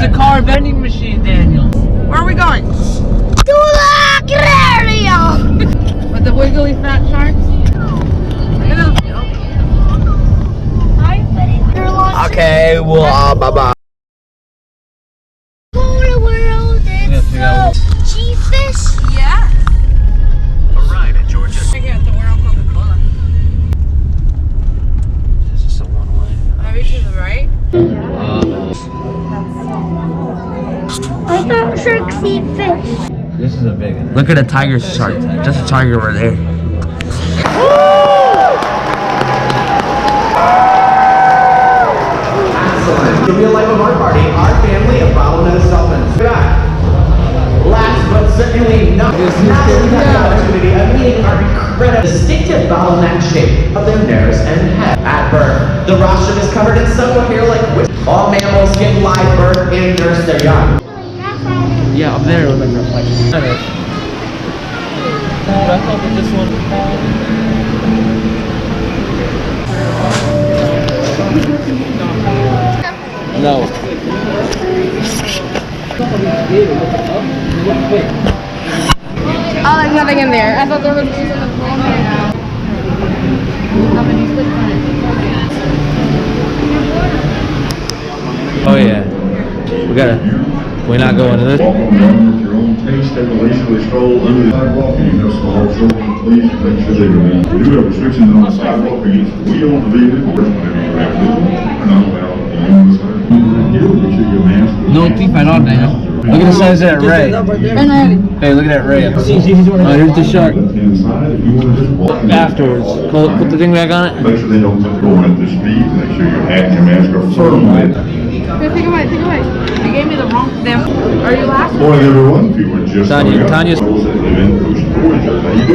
a car vending machine, Daniel. Where are we going? To the aquarium! With the wiggly fat sharks? Okay, well, bye-bye. Cool world, it's so cheapest. Yeah. Arrive at Georgia. Check out the World Coca-Cola. This is a one-way. Maybe to the right? I thought sharks eat fish. This is a big one. Look at a tiger shark. Just a tiger over there. The real life of our party, our family of bottlenose dolphins. Last but certainly not least, we have the opportunity of meeting our incredible distinctive bottleneck shape of their nose and head. At birth, the rostrum is covered in subtle hair-like whisk. All mammals give live birth and nurse their young. Yeah, up there with like reflection. I thought that this one. No. Oh, there's nothing in there. I thought there was just in the floor. Oh yeah. We're not going to this. Walk around with your own taste and leisurely stroll under the sidewalk and you know some all children, please make sure they remain. We do have restrictions on the sidewalk against the wheel of the vehicle. Whenever you have with them, are not allowed to use the sidewalk. Make sure your mask. No thief at all, Daniel. Look at the size of that ray. Hey, look at that ray. Oh, here's the shark. Afterwards, put the thing back on it. Make sure they don't go at the speed. Make sure your hat and your mask are firmly. Take away. You gave me the wrong them. Are you laughing? Morning, everyone. If you were just Tanya's you do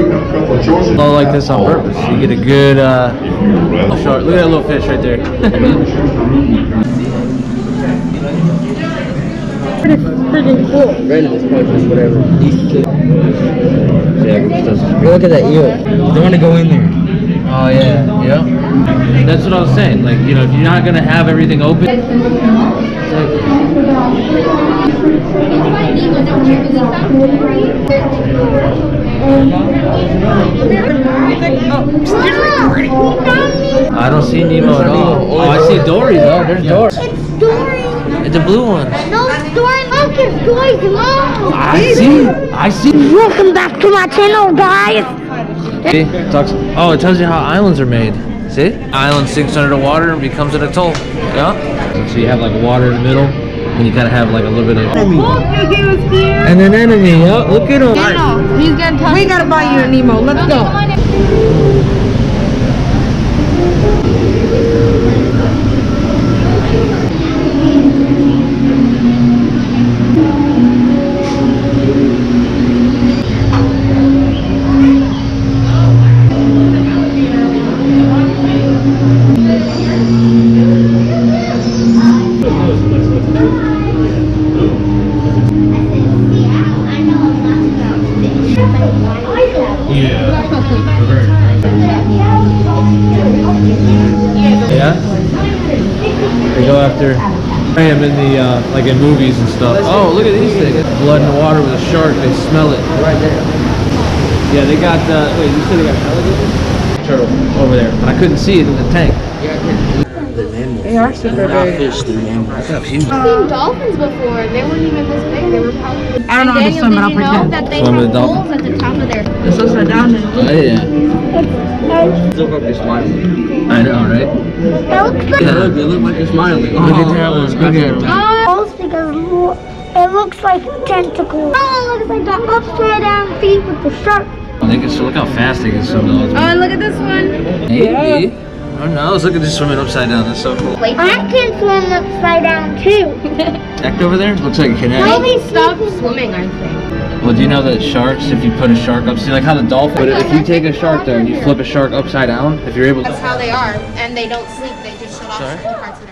have a couple of choices. all like this on purpose. You get a good If you would rather. shark. Look at that little fish right there. Freaking cool. Brandon is probably whatever. Yeah, look at that eel. You don't want to go in there. Oh yeah, yeah. That's what I was saying. Like, you know, if you're not gonna have everything open. I don't see Nemo at all. Oh, I see Dory though. There's Dory. It's Dory. It's a blue one. No, it's Dory. Look, it's Dory's mom. I see. Welcome back to my channel, guys. See? Oh, it tells you how islands are made. See? Island sinks under the water and becomes an atoll. Yeah? So you have like water in the middle, and you kind of have like a little bit of... Look, he was here. And an enemy, yeah? Look at him. Nemo, he's getting touched. We gotta buy you a Nemo. Let's go. Yeah? They go after him in the, like in movies and stuff. Oh, look at these things. Blood in the water with a shark. They smell it. Right there. Yeah, they got, wait, you said they got alligators? Turtle over there. But I couldn't see it in the tank. They are super big. I've seen dolphins before. They weren't even this big. They were probably. I don't know how to swim, but I'll pretend. That they Swim with have a dolphin. holes at the top of their. It's upside down. Oh, yeah. Look like they're smiling. I know, right? It looks like. Yeah, look, they look like they're smiling. Look at that one. Look at that. Holes because it looks like tentacles. Oh, it looks like the upside down feet with the shark. They can look how fast they can swim. Oh, and look at this one. Maybe. Who knows? Look at this swimming upside down. That's so cool. I can swim upside down too. Connect over there? Looks like a connect. Maybe stop swimming, I think. Well, do you know that sharks, if you put a shark up, see like how the dolphin, but if you take a shark there and you flip a shark upside down, if you're able to... That's how they are, and they don't sleep, they just shut off Sorry? certain parts of